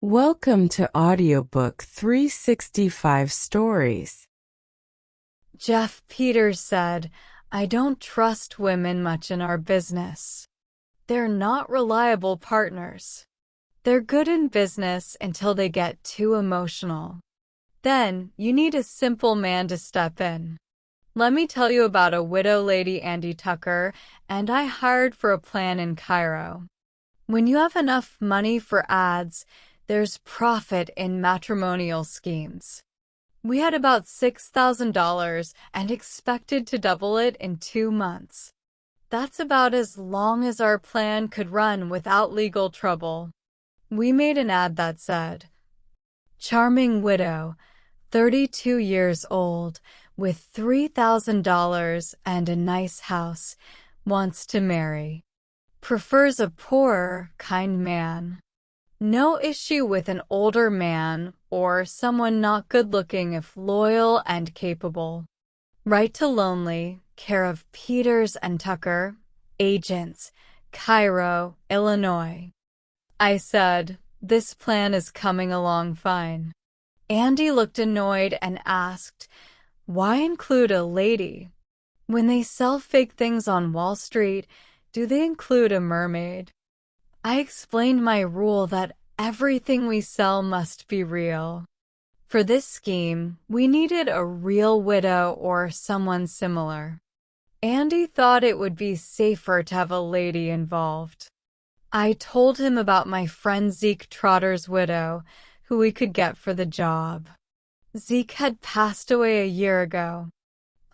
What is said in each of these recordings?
Welcome to Audiobook 365 Stories. Jeff Peters said, "I don't trust women much in our business. They're not reliable partners. They're good in business until they get too emotional. Then, you need a simple man to step in. Let me tell you about a widow lady, Andy Tucker, and I hired for a plan in Cairo. When you have enough money for ads, there's profit in matrimonial schemes. We had about $6,000 and expected to double it in 2 months. That's about as long as our plan could run without legal trouble. We made an ad that said, "Charming widow, 32 years old, with $3,000 and a nice house, wants to marry. Prefers a poorer, kind man. No issue with an older man or someone not good-looking if loyal and capable. Write to Lonely, care of Peters and Tucker, agents, Cairo, Illinois." I said, "This plan is coming along fine." Andy looked annoyed and asked, "Why include a lady? When they sell fake things on Wall Street, do they include a mermaid?" I explained my rule that everything we sell must be real. For this scheme, we needed a real widow or someone similar. Andy thought it would be safer to have a lady involved. I told him about my friend Zeke Trotter's widow, who we could get for the job. Zeke had passed away a year ago.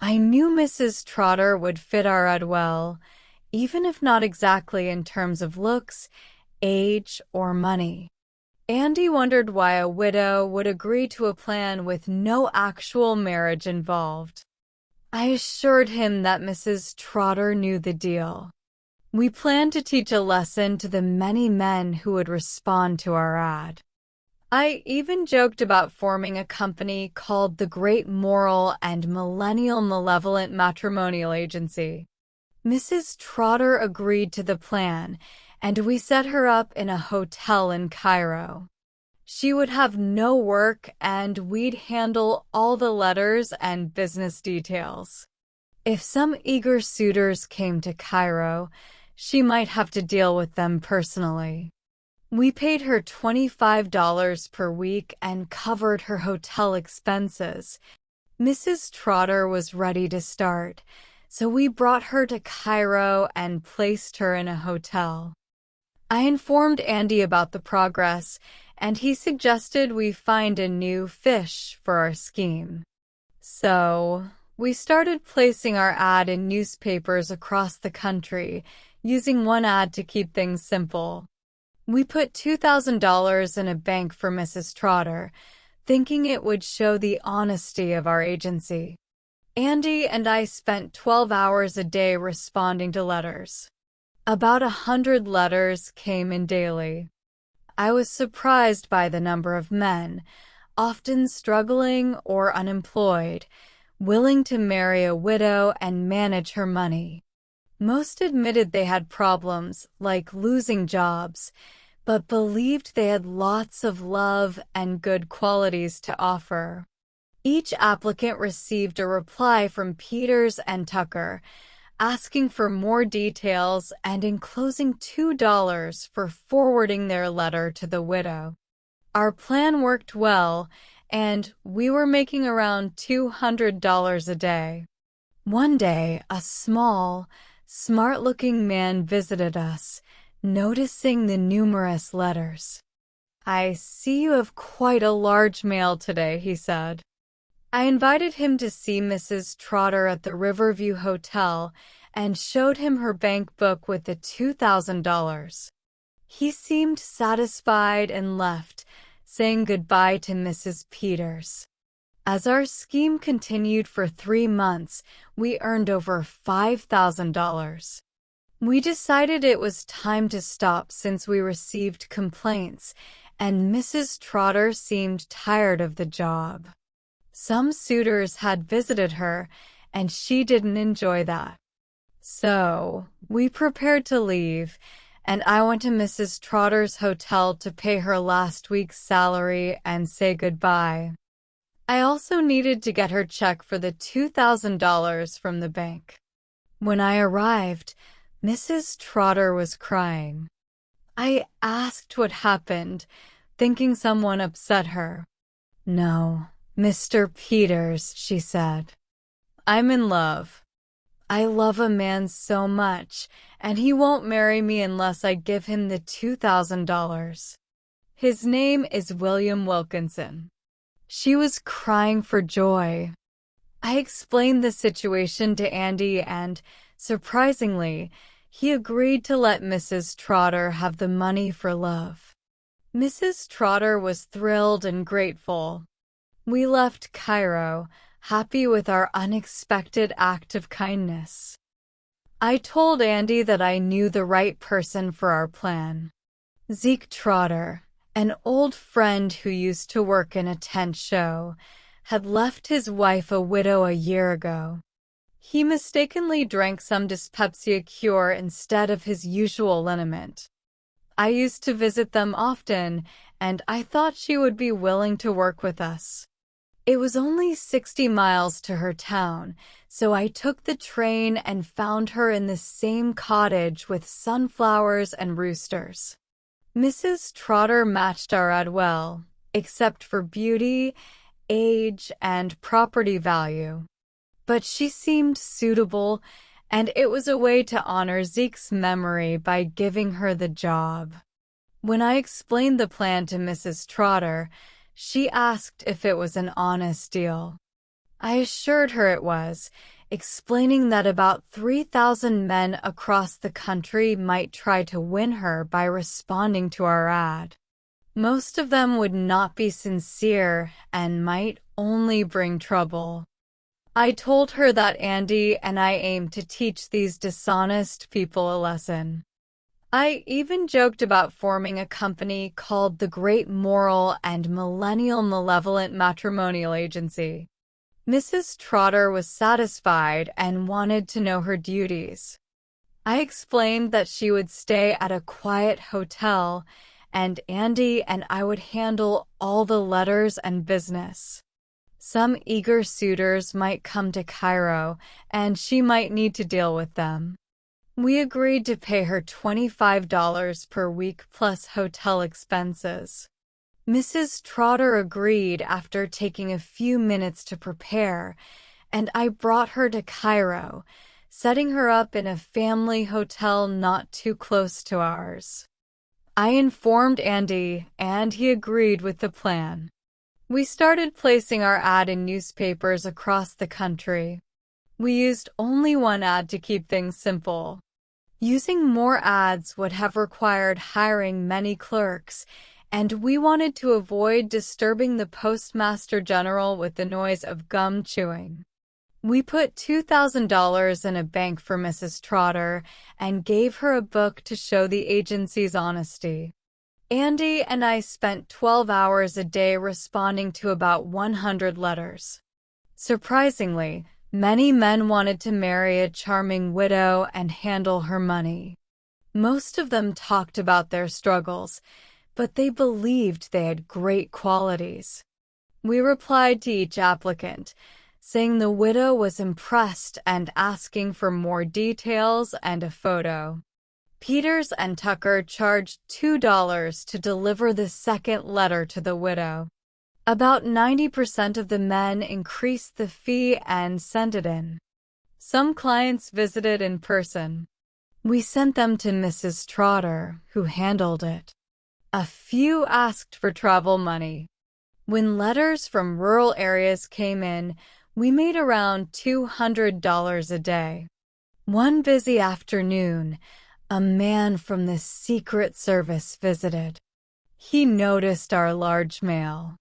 I knew Mrs. Trotter would fit our ad well, even if not exactly in terms of looks, age, or money. Andy wondered why a widow would agree to a plan with no actual marriage involved. I assured him that Mrs. Trotter knew the deal. We planned to teach a lesson to the many men who would respond to our ad. I even joked about forming a company called the Great Moral and Millennial Malevolent Matrimonial Agency. Mrs. Trotter agreed to the plan, and we set her up in a hotel in Cairo. She would have no work, and we'd handle all the letters and business details. If some eager suitors came to Cairo, she might have to deal with them personally. We paid her $25 per week and covered her hotel expenses. Mrs. Trotter was ready to start, so we brought her to Cairo and placed her in a hotel. I informed Andy about the progress, and he suggested we find a new fish for our scheme. So, we started placing our ad in newspapers across the country, using one ad to keep things simple. We put $2,000 in a bank for Mrs. Trotter, thinking it would show the honesty of our agency. Andy and I spent 12 hours a day responding to letters. About 100 letters came in daily. I was surprised by the number of men, often struggling or unemployed, willing to marry a widow and manage her money. Most admitted they had problems, like losing jobs, but believed they had lots of love and good qualities to offer. Each applicant received a reply from Peters and Tucker, asking for more details and enclosing $2 for forwarding their letter to the widow. Our plan worked well, and we were making around $200 a day. One day, a small, smart-looking man visited us, noticing the numerous letters. "I see you have quite a large mail today," he said. I invited him to see Mrs. Trotter at the Riverview Hotel and showed him her bank book with the $2,000. He seemed satisfied and left, saying goodbye to Mrs. Peters. As our scheme continued for 3 months, we earned over $5,000. We decided it was time to stop since we received complaints, and Mrs. Trotter seemed tired of the job. Some suitors had visited her, and she didn't enjoy that. So, we prepared to leave, and I went to Mrs. Trotter's hotel to pay her last week's salary and say goodbye. I also needed to get her check for the $2,000 from the bank. When I arrived, Mrs. Trotter was crying. I asked what happened, thinking someone upset her. "No, Mr. Peters," she said. "I'm in love. I love a man so much, and he won't marry me unless I give him the $2,000. His name is William Wilkinson." She was crying for joy. I explained the situation to Andy and, surprisingly, he agreed to let Mrs. Trotter have the money for love. Mrs. Trotter was thrilled and grateful. We left Cairo, happy with our unexpected act of kindness. I told Andy that I knew the right person for our plan. Zeke Trotter, an old friend who used to work in a tent show, had left his wife a widow a year ago. He mistakenly drank some dyspepsia cure instead of his usual liniment. I used to visit them often, and I thought she would be willing to work with us. It was only 60 miles to her town, so I took the train and found her in the same cottage with sunflowers and roosters. Mrs. Trotter matched our ad well, except for beauty, age, and property value. But she seemed suitable, and it was a way to honor Zeke's memory by giving her the job. When I explained the plan to Mrs. Trotter, she asked if it was an honest deal. I assured her it was, explaining that about 3,000 men across the country might try to win her by responding to our ad. Most of them would not be sincere and might only bring trouble. I told her that Andy and I aimed to teach these dishonest people a lesson. I even joked about forming a company called the Great Moral and Millennial Malevolent Matrimonial Agency. Mrs. Trotter was satisfied and wanted to know her duties. I explained that she would stay at a quiet hotel, and Andy and I would handle all the letters and business. Some eager suitors might come to Cairo, and she might need to deal with them. We agreed to pay her $25 per week plus hotel expenses. Mrs. Trotter agreed after taking a few minutes to prepare, and I brought her to Cairo, setting her up in a family hotel not too close to ours. I informed Andy, and he agreed with the plan. We started placing our ad in newspapers across the country. We used only one ad to keep things simple. Using more ads would have required hiring many clerks, and we wanted to avoid disturbing the Postmaster General with the noise of gum chewing. We put $2,000 in a bank for Mrs. Trotter and gave her a book to show the agency's honesty. Andy and I spent 12 hours a day responding to about 100 letters. Surprisingly, many men wanted to marry a charming widow and handle her money. Most of them talked about their struggles, but they believed they had great qualities. We replied to each applicant, saying the widow was impressed and asking for more details and a photo. Peters and Tucker charged $2 to deliver the second letter to the widow. About 90% of the men increased the fee and sent it in. Some clients visited in person. We sent them to Mrs. Trotter, who handled it. A few asked for travel money. When letters from rural areas came in, we made around $200 a day. One busy afternoon, a man from the Secret Service visited. He noticed our large mail.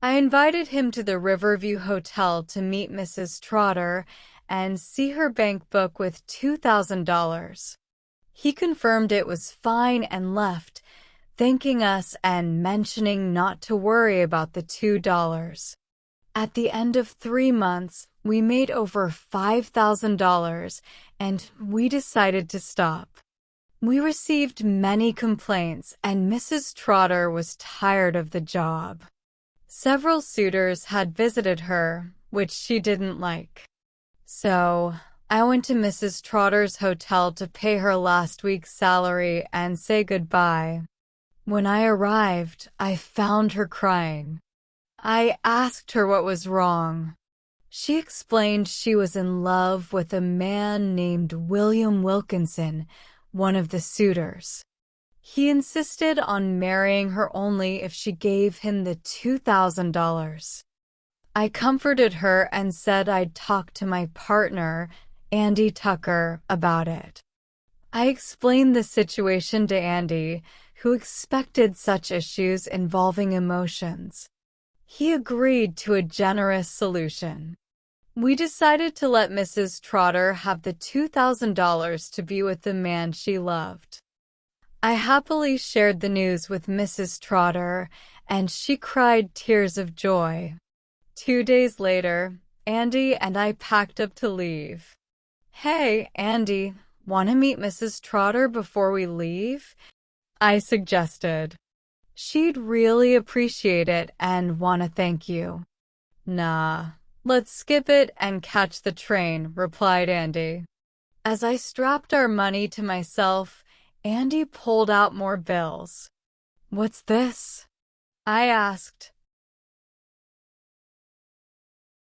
I invited him to the Riverview Hotel to meet Mrs. Trotter and see her bank book with $2,000. He confirmed it was fine and left, thanking us and mentioning not to worry about the $2. At the end of 3 months, we made over $5,000, and we decided to stop. We received many complaints, and Mrs. Trotter was tired of the job. Several suitors had visited her, which she didn't like. So, I went to Mrs. Trotter's hotel to pay her last week's salary and say goodbye. When I arrived, I found her crying. I asked her what was wrong. She explained she was in love with a man named William Wilkinson, one of the suitors. He insisted on marrying her only if she gave him the $2,000. I comforted her and said I'd talk to my partner, Andy Tucker, about it. I explained the situation to Andy, who expected such issues involving emotions. He agreed to a generous solution. We decided to let Mrs. Trotter have the $2,000 to be with the man she loved. I happily shared the news with Mrs. Trotter, and she cried tears of joy. 2 days later, Andy and I packed up to leave. "Hey, Andy, want to meet Mrs. Trotter before we leave?" I suggested. "She'd really appreciate it and want to thank you." "Nah, let's skip it and catch the train," replied Andy. As I strapped our money to myself, Andy pulled out more bills. "What's this?" I asked,